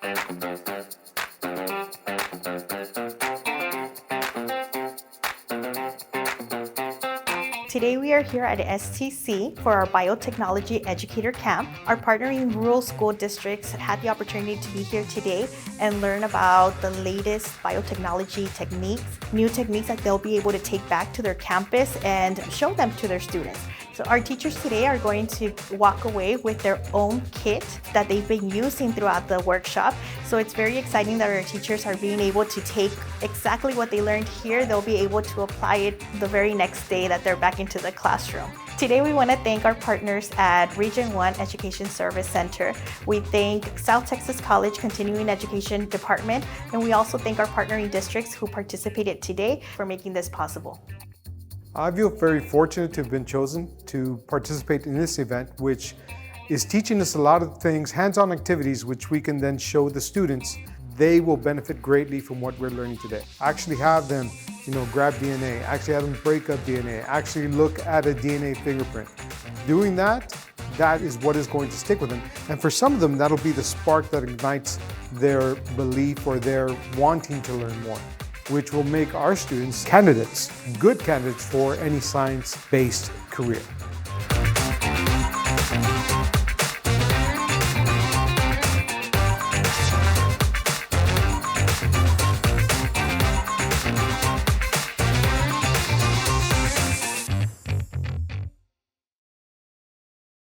Today we are here at STC for our Biotechnology Educator Camp. Our partnering rural school districts had the opportunity to be here today and learn about the latest biotechnology techniques, new techniques that they'll be able to take back to their campus and show them to their students. So our teachers today are going to walk away with their own kit that they've been using throughout the workshop. So it's very exciting that our teachers are being able to take exactly what they learned here. They'll be able to apply it the very next day that they're back into the classroom. Today we want to thank our partners at Region 1 Education Service Center. We thank South Texas College Continuing Education Department, and we also thank our partnering districts who participated today for making this possible. I feel very fortunate to have been chosen to participate in this event, which is teaching us a lot of things, hands-on activities, which we can then show the students. They will benefit greatly from what we're learning today. Actually have them, grab DNA, actually have them break up DNA, actually look at a DNA fingerprint. Doing that is what is going to stick with them. And for some of them, that'll be the spark that ignites their belief or their wanting to learn more, which will make our students good candidates for any science-based career.